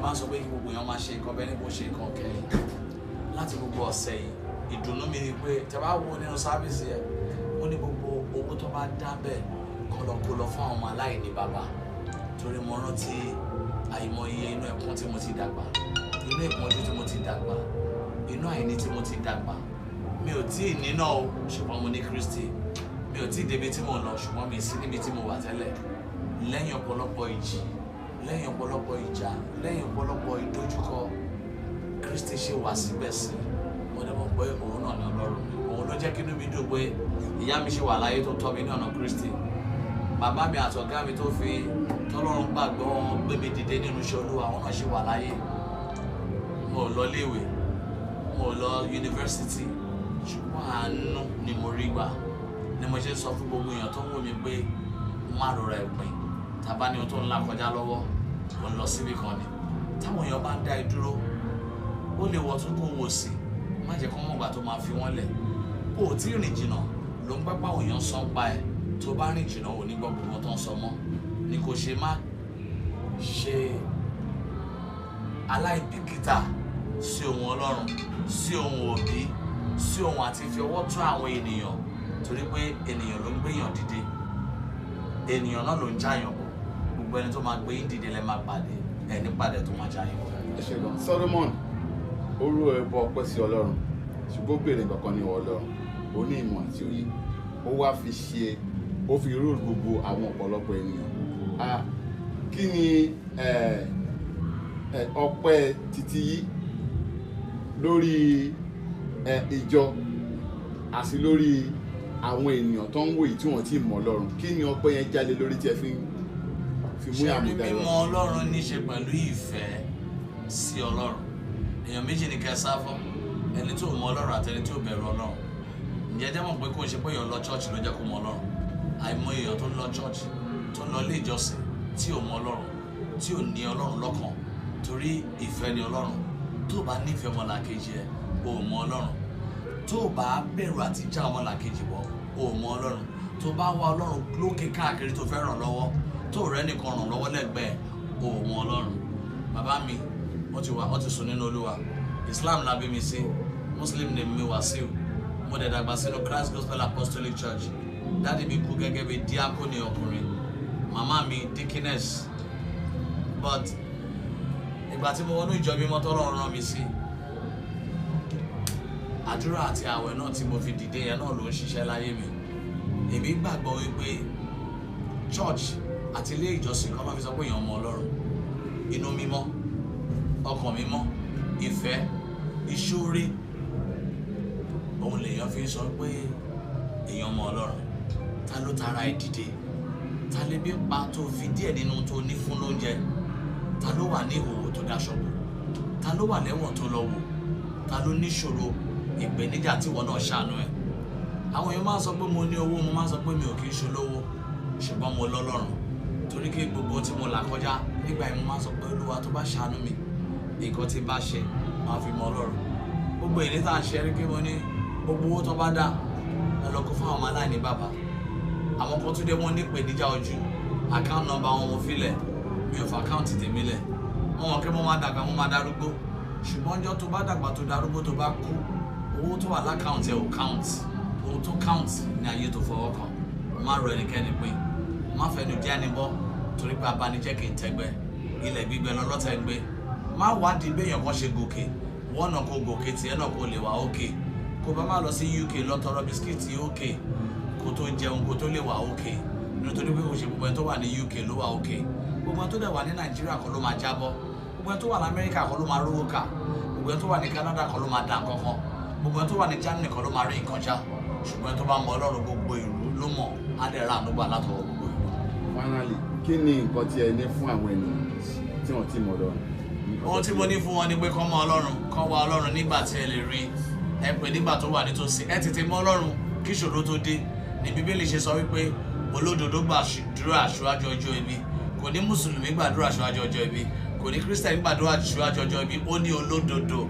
máa sọ pé kí gbogbo èèyàn máa ṣe nǹkan bẹ́ẹ̀ ni bó ṣe nǹkan kẹ́yìn láti gbogbo ọ̀sẹ̀ yìí ìdùnnú mi ni pé tẹ́ bá wo nínú sáfíìsì ẹ̀ ó ní gbogbo owó tó bá dá bẹ́ẹ̀ kó lọ fún àwọn ọmọ aláìní bàbá torí mo rántí àìmọye inú ẹkún tí mo ti dàgbà inú ìpọ́njú tí mo ti dàgbà inú àìní tí mo ti dàgbà mi ò tí ì níná o ṣùgbọ́n mo ní Kristi mi ò tí ì débi tí mo lọ ṣùgbọ́n mi sí níbi tí mo wà tẹ́lẹ̀ lẹ́yìn ọ̀pọ̀lọpọ̀ ìjì lẹ́yìn ọ̀pọ̀lọpọ̀ ìjà lẹ́yìn ọ̀pọ̀lọpọ̀ ìdojúkọ Kristi ṣe wà síbẹ̀ sí mo dẹ̀ mọ̀ pé òun náà ní Ọlọ́run òun ló jẹ́ kí inú mi dùn pé ìyá mi ṣe wà láyé tó tọ́ mi ní ọ̀nà Kristi bàbá mi àtọ̀gá mi tó fi tọ́lọ́run gbàgbọ́ gbé mi dìde nínú iṣẹ́ Olúwa àwọn náà ṣe wà láyé mo lọ léèwé mo lọ yunifásitì ṣùgbọ́n àánú ni mo rí gbà ni mo ṣe sọ fún gbogbo èèyàn tó ń wò mí pé má rọra ẹ̀pìn tàbá ni ohun tó ń là kọjá lọ́wọ́ kò ń lọ síbi kan ni táwọn èèyàn bá ń dá ẹ dúró ó lè wọ tún kó wò sí má jẹ́ kó mọ̀gbà tó máa fi wọ́n lẹ̀ ó tí rìn jìnnà ló ń pápá òyàn sán pa ẹ tó bá rìn jìnnà ò ní gbọ́ gbogbo tó ń sọ mọ́ ni kò ṣe má ṣe aláìbìkítà sí ohun Ọlọ́run sí ohun òbí sí ohun àti fi ọwọ́ tún àwọn ènìyàn torí pé ènìyàn ló ń gbéyàn dìde ènìyàn náà ló ń jáyàn bọ̀ gbogbo ẹni tó máa gbé yín dìde lẹ́ máa pàdé ẹni pàdé tó máa jáyàn bọ̀. ẹ ṣe gan Solomon orú ẹbọ ọpẹ́ sí Ọlọ́run ṣùgbọ́n béèrè kankan ní Ọlọ́run ó ní ìmọ̀ àti òye ó wá fi ṣe ó fi rúùlù gbogbo àwọn ọ̀pọ̀lọpọ̀ ènìyàn kí ni ọpẹ́ títí yìí lórí ìjọ àti lórí àwọn ènìyàn tó ń wò yìí tí wọ́n ti mọ̀ Ọlọ́run kí ni ọpẹ́ yẹn jáde lórí tí ẹ fi mú àmúdá ṣe mímọ̀ Ọlọ́run ní ṣe pẹ̀lú ìfẹ́ sí Ọlọ́run èèyàn méjì ní kẹ́ sá fún ẹni tó mọ̀ Ọlọ́run àti ẹni tó bẹ̀rù Ọlọ́run ǹjẹ́ jẹ́ mọ̀ pé kò ń ṣe pé èèyàn lọ chọ́ọ̀chì ló jẹ́ kó mọ̀ Ọlọ́run àìmọ̀ èèyàn tó lọ chọ́ọ̀chì tó lọ ilé ìjọsìn tí ò mọ̀ Ọlọ́run tí ò ní Ọlọ́run lọ́kàn torí ìfẹ́ ni Ọlọ́run tó bá nífẹ̀ẹ́ ọmọlàkejì ẹ̀ ò mọ̀ Ọlọ́run tó bá bẹ̀rù àti já ọmọlàkejì bọ̀ ò mọ̀ Ọlọ́run tó bá wá Ọlọ́run lókè káàkiri tó fẹ́ ràn lọ́wọ́ tó rẹ́ nìkan ràn lọ́wọ́ lẹ́gbẹ̀ẹ́ ò mọ̀ Ọlọ́run bàbá mi wọ́n ti sùn nínú Olúwa Islam la bí mi sí Muslim ni mi Wàsíù mo dẹ̀ dàgbà sínú Christ Gospel Apostolic Church dáàdi mi kú gẹ́gẹ́ bí díákónì ọkùnrin màmá mi deaconess but ìgbà tí mo wọnú ìjọ mímọ́ tọ́lọ́run rán mi sí àdúrà àti àwẹ̀ náà tí mo fi dìde yẹn náà ló ń ṣiṣẹ́ láyé mi èmi gbàgbọ́ wípé church àti ilé ìjọsìn kan máa fi sọ pé èèyàn mọ Ọlọ́run inú mímọ́ ọkàn mímọ́ ìfẹ́ ìṣoore òun lèèyàn fi sọ pé èèyàn mọ Ọlọ́run ta ló tara ẹ dìde ta lè bí pa tó fi díẹ̀ nínú tó ní fún lóúnjẹ ta ló wà ní ìhòòhò tó daṣọ bò ta ló wà lẹ́wọ̀n tó lọ wò ta ló níṣòro ìpèníjà tí wọn náà ṣàánú ẹ àwọn èèyàn máa ń sọ pé mo ní owó mo máa ń sọ pé mi ò kì í ṣolówó ṣùgbọ́n mo lọ́lọ́run torí kí gbogbo tí mo là kọjá nígbà yìí mo máa ń sọ pé Olúwa tó bá ṣàánú mi nǹkan tí bá ṣe máa fi mọ Ọlọ́run gbogbo èdè tá à ń ṣe rí pé mo ní gbogbo owó tó bá dà ẹ lọ kó fún àwọn ọmọ aláìní bàbá àwọn kan tún dé wọn ní ìpèníjà ojú account number wọn mo filẹ̀ mi ò fa account tèmi lẹ̀ wọn wọn kí mo máa dàgbà mo máa darúgbó ṣùgbọ́n ọjọ́ tó bá dàgbà tó darúgbó tó bá kú owó tó wà lákàùntì ẹ̀ ò count owó tó count ní ayé tó fọwọ́ kan má rọ ẹnikẹ́ni pé má fẹnu jẹ́ ẹni bọ́ torí pé abanijẹ́ kì í tẹ́gbẹ́ ilẹ̀ gbígbẹ lọ́lọ́tẹ̀ ń gbé má wádìí béèyàn kan ṣe gòkè wọ́n náà kó gòkè tiẹ̀ náà kó lè wà ókè kó bá má lọ sí UK lọ tọrọ bisikíìtì ókè kó tó jẹun kó tó lè wà ókè nítorí pé òṣèlú gbogbo ẹni tó wà ní UK ló wà ókè gbogbo ẹni tó dẹ̀ wà ní Nàìjíríà kan ló máa jábọ́ gbogbo ẹni tó wà ní Amẹ́ríkà kan ló máa rówó kà gbogbo ẹni tó wà ní Canada kan ló máa dà kankan gbogbo ẹni tó wà ní Germany kan ló máa rí nǹkan já ṣùgbọ́n ẹni tó bá mọ Ọlọ́run gbogbo ìlú ló mọ̀ á dẹ̀ ra ànúgbà látọwọ́ gbogbo ìlú. Finally, kí ni nǹkan tí ẹ ní fún àwọn ènìyàn tí wọ́n ti mọ̀ Ọlọ́run? Ohun tí mo ní fún wọn ni pé kọ́ mọ Ọlọ́run kọ́ wá Ọlọ́run nígbà tí ẹ lè rí ẹ pé nígbà tó wà nítòsí ẹ tètè mọ Ọlọ́run kí ìṣòro tó dé ní Bíbélì ṣe sọ wípé olódodo gbàdúrà aṣáájú ọjọ́ ibi kò ní mùsùlùmí gbàdúrà aṣáájú ọjọ́ ibi kò ní kírísítẹ̀nì gbàdúrà aṣáájú ọjọ́ ibi ó ní olódodo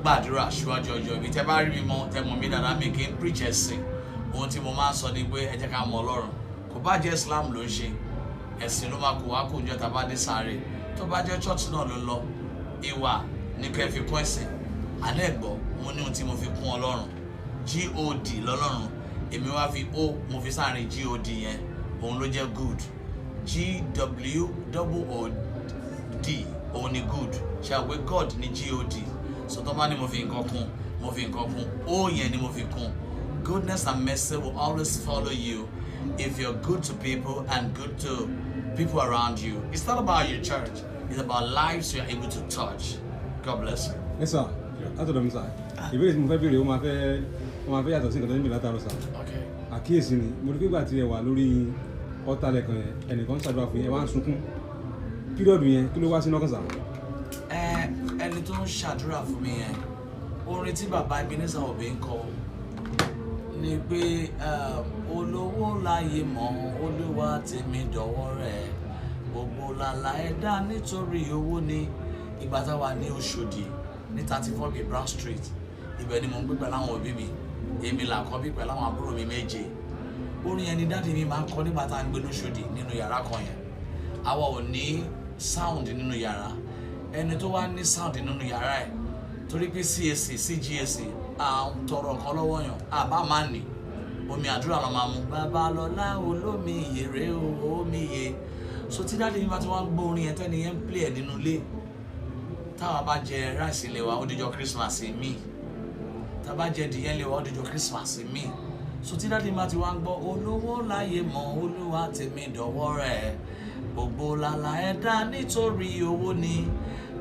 gbàdúrà aṣáájú ọjọ́ ibi tẹ bá rí mi mọ tẹ mọ mi dáadáa mi kì í preach ẹ̀sìn ohun tí mo máa ń sọ ni pé ẹ jẹ́ ká mọ Ọlọ́run kò bá jẹ́ Islam ló ń ṣe ẹ̀sìn ló máa kó wá kó jẹ́ tá a bá dé sáré tó bá jẹ́ church náà ló ń lọ ìwà ní kẹ́ fi kún ẹ̀sìn àlẹ́gbọ́ mo ní ohun tí mo fi kún Ọlọ́run God lọ́lọ́run èmi wá fi o mo fi sáàrin God yẹn òun ló jẹ́ good GWOOD òun ni good ṣe àgbé God ní God so tó bá ní mo fi nǹkan kún o yẹn ni mo fi kún. Goodness and mercy will always follow you if you're good to people and good to people around you. It's not about your church, it's about lives you're able to touch. God bless you. Yes, sir. That's what I'm saying. Ìbéèrè tí mo fẹ́ béèrè ó máa fẹ́ yàtọ̀ sí nǹkan tó ń bì látàrọ sá. Àkíyèsí ni mo rí pípa tí ẹ wà lórí ọ̀tá lẹ́kan yẹn ẹnìkan ṣàdúrà fún yẹn wá ń sunkún pírọ̀dù yẹn kí ló wá sí náà kàn sá. Ẹni tó ń ṣàdúrà fún mi yẹn orin tí bàbá Ebenezer Obey ń kọ ni pé olówó láyé mọ́ Olúwa tèmi dọ̀wọ́ rẹ̀ gbogbo làlà ẹ̀dá nítorí owó ni. Ìgbà tá wà ní Òṣòdì ní 34B Brown Street ibẹ̀ ni mo ń gbé pẹ̀lú àwọn òbí mi èmi làkọ́bí pẹ̀lú àwọn àbúrò mi méje. Orin yẹn ni dáàdi mi máa ń kọ nígbà tá à ń gbé lóṣòdì nínú yàrá kan yẹn. Àwa ò ní sound nínú yàrá ẹni tó wá ní sound nínú yàrá ẹ̀ torí pé CGAC à ń tọrọ nǹkan lọ́wọ́ yàn àbá máa nì omi àdúrà lọ́ máa mú Babalọ́lá olómi ìyèrè omi ìyè. So tí dáàdi mi bá ti wá ń gbọ́ orin yẹn tẹ́ni yẹn ń play ẹ̀ nínú ilé táwa bá jẹ ráìsì ilé wa ó dijọ́ Christmas mi tá bá jẹ dìyẹn ilé wa ó dijọ́ Christmas mi. So tí dáàdi mi bá ti wá ń gbọ́ olówó láyé mọ́ Olúwa tèmi dọ̀wọ́ rẹ̀ gbogbo làlà ẹ̀dá nítorí owó ni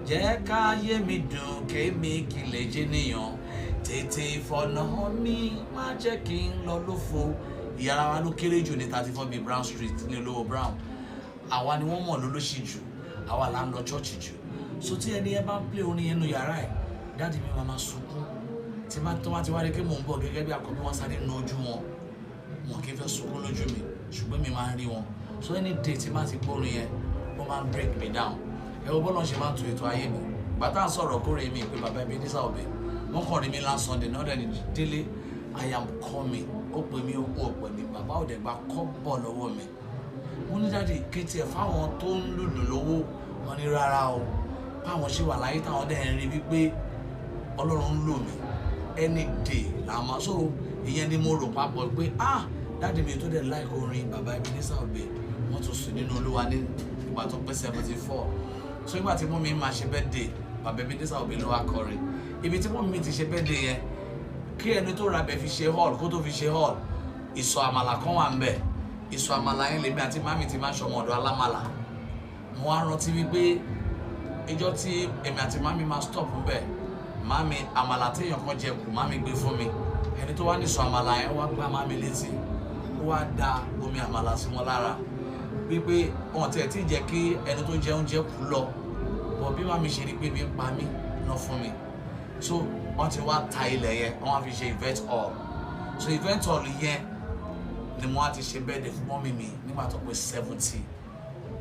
jẹ́ káyé mi dùn kémi kí lè jẹ́ níyàn tètè fọ̀nà mi má jẹ́ kí n lọ lófo. Ìyàrá wa ló kéré jù ní 34B Brown Street ní olówó Brown àwa ni wọ́n mọ̀ lólóṣì jù àwa là ń lọ chọ́ọ̀chì jù. So tí ẹni ẹ bá ń play orin yẹn nínú yàrá ẹ̀ dáàdi mi máa sunkún tí tó bá ti wá rí pé mò ń bọ̀ gẹ́gẹ́ bí àkọ́bí wọn sáré nu ojú wọn kì í fẹ́ sunkún lójú mi ṣùgbọ́n mi máa ń rí wọn. So any day tí má ti gbọ́ orin yẹn ó máa ń break me down. Ẹ wo bọ́lá ṣe máa ń tu ètò ayé mi bàtà ń sọ̀rọ̀ kórè mi pé bàbá Ebenezer Obey wọ́n kàn rí mi last Sunday náà dẹni délé I am coming ó pè mí ó pè mí bàbá òde gba kọ́ bọ̀ lọ́wọ́ mi. Mo ní dáàdi kété ẹ̀ fáwọn tó ń lùlù lówó wọn ní rárá o báwọn ṣe wà láyé táwọn dẹ̀ ń rí wípé Ọlọ́run ń lò mí any day làwọn so ìyẹn ni mo rò papọ̀ pé dáàdi mi tó dẹ̀ like orin bàbá Ebenezer Obey wọ́n tún sùn nínú Olúwa ní ìgbà tó pé 74. So ìgbà tí mọ́ mi máa ṣe birthday bàbá Ebenezer Obey ló wá kọrin ibi tí mọ́ mi ti ṣe birthday yẹn kí ẹni tó ra bẹ̀ fi ṣe hall kó tó fi ṣe hall ìsọ̀ àmàlà kan wà ń bẹ̀ ìsọ̀ àmàlà yẹn lèmi àti mami ti máa ṣọmọ ọ̀dọ̀ alámàlà. Mo wá rántí wípé ìjọ tí èmi àti mami máa stop ń bẹ̀ mami àmàlà téèyàn kan jẹ kù mami gbé fún mi ẹni tó wá ní ìsọ̀ àmàlà yẹn wá gbá mami létí ó wá da omi àmàlà sí wọn lára wípé wọn tẹ̀ tí jẹ́ kí ẹni tó jẹ oúnjẹ kú lọ bọ̀ bí mami ṣe rí pé mi ń pa mí ná fún mi. So wọ́n ti wá ta ilẹ̀ yẹn wọ́n wá fi ṣe event hall. So event hall yẹn ni mo wá ti ṣe birthday fún mọ́mí mi nígbà tó pé 70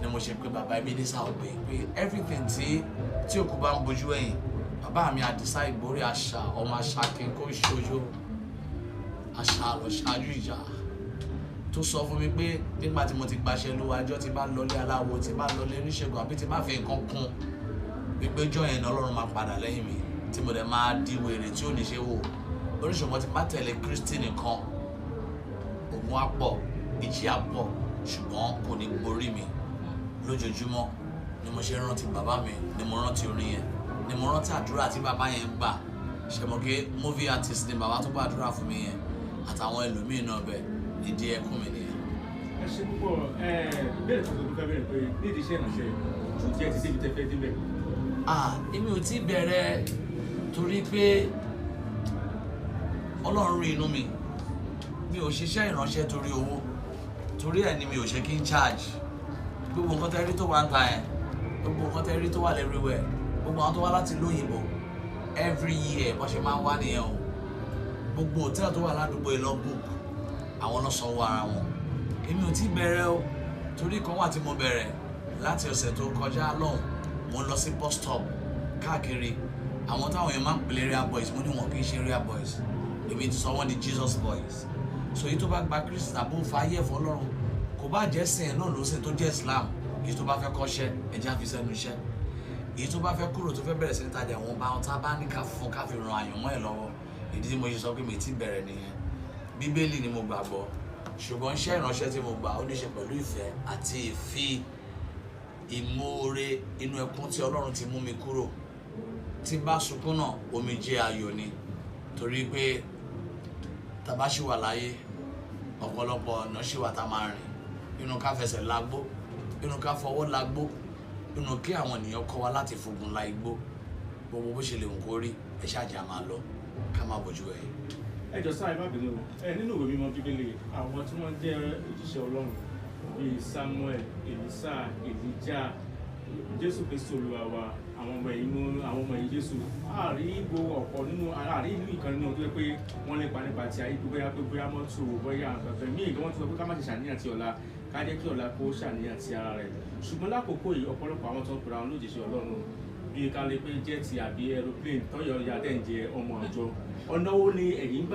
ni mo ṣe pé bàbá Ebenezer Obey pé everything tí òkú bá ń bojú ẹ̀yìn bàbá mi Àdìsá Ìgbórí àṣà ọmọ àṣà kí n kó ṣojú àṣà lọ ṣáájú ìjà tó sọ fún mi pé nígbà tí mo ti gbaṣẹ́ lówó ajọ́ tí bá lọlé aláwo tí bá lọlé oníṣègùn àbí tí bá fi nǹkan kún wípé jọ́ yẹn ní Ọlọ́run máa padà lẹ́yìn mi tí mo dẹ̀ máa di wèrè tí ò ní ṣe wò oríṣiríṣi tí bá tẹ̀lé Kristi nìkan òun á pọ̀ ìjì á pọ̀ ṣùgbọ́n kò ní borí mi. Lójoojúmọ́ ni mo ṣe rántí bàbá mi ni mo rántí orin yẹn ni mo rántí àdúrà tí bàbá yẹn ń gbà ṣe mọ̀ pé movie artist ni bàbá tó gbàdúrà fún mi yẹn àtàwọn ẹlòmíín náà bẹ̀ ìdí ẹkún mi nìyẹn. Ẹ ṣe púpọ̀ bẹ́ẹ̀ tó tó fẹ́ bẹ̀rẹ̀ pé nídìí iṣẹ́ ìrànṣẹ́ tó jẹ́ ti débi tẹ́fẹ́ débẹ̀. Èmi ò tí bẹ̀rẹ̀ torí pé Ọlọ́run rí inú mi ò ṣiṣẹ́ ìrànṣẹ́ torí owó torí ẹ̀ ni mi ò ṣe kí n charge gbogbo nǹkan tẹ́ rí tó wà ń ta ẹ̀ gbogbo nǹkan tẹ́ rí tó wà everywhere gbogbo àwọn tó wá láti lóyìnbó every year bó ṣe máa ń wá nìyẹn o gbogbo hòtẹ́ẹ̀lì tó wà ládùúgbò ìlọ book àwọn náà sanwó ara wọn. Èmi ò tí bẹ̀rẹ̀ o torí kan wà tí mo bẹ̀rẹ̀ láti ọ̀sẹ̀ tó kọjá lọ́hùn mo lọ sí bus stop káàkiri àwọn táwọn èèyàn máa ń pèlè area boys mo ní wọn kì í ṣe area boys èmi ti sọ wọ́n di Jesus boys. So èyí tó bá gba Kristi tàbí ó fa ayé ẹ̀fọ́ Ọlọ́run kò bá jẹ́ sìn ẹ̀ náà ló sìn tó jẹ́ Islam èyí tó bá fẹ́ kọ́ṣẹ́ ẹ̀já fi sẹ́nu iṣẹ́ èyí tó bá fẹ́ kúrò tó fẹ́ bẹ̀rẹ̀ sí ní tajà wọn bá ọtá bá ní ká fún ká fi ran àyànmọ́ ẹ̀ lọ́wọ́ ìdí tí mo ṣe sọ pé mi ti bẹ̀rẹ̀ nìyẹn. Bíbélì ni mo gbàgbọ́ ṣùgbọ́n iṣẹ́ ìránṣẹ́ tí mo gbà ó ní ṣe pẹ̀lú ìfẹ́ àti ìfi ìmoore inú ẹkún tí Ọlọ́run ti mú mi kúrò. Tí bá sunkún náà omijé ayọ̀ ni torí pé tàbá ṣì wà láyé ọ̀pọ̀lọpọ̀ ọ̀nà ṣì wà tá a máa rìn inú ká fẹsẹ̀ lágbó inú ká fọwọ́ lágbó inú kí àwọn ènìyàn kọ́ wa láti fogun la igbó gbogbo bó ṣe lè wù kó rí ẹ ṣáàjà máa lọ ká má bójú ẹ. Ẹ jọ̀ọ́ sáà ẹ má bínú nínú ìwé mímọ́ Bíbélì àwọn tí wọ́n jẹ́ òjíṣẹ́ Ọlọ́run bíi Samuel, Elisa, Elijah, Jésù Kristi Olúwa wa àwọn ọmọ ẹ̀yìn Jésù àrígbó ọ̀pọ̀ nínú àrí ìlú ìkan nínú tó yẹ pé wọ́n lépa nípa ti ayé bóyá mọ́tò bóyá àgbàfẹ́ míì gan wọ́n ti sọ pé ká má ṣe ṣàníyàn ti ọ̀la ká jẹ́ kí ọ̀la kó ṣàníyàn ti ara rẹ̀ ṣùgbọ́n lákòókò yìí ọ̀pọ̀lọpọ̀ àwọn tó ń pera wọn lójíṣẹ́ Ọlọ́run bíi ká lè pé jẹ́ẹ̀tì àbí aeroplane tọ́yọ̀ ọ̀yà dẹ́ǹjẹ ọmọ àjọ ọ̀nà wo ni ẹ̀yìn gbà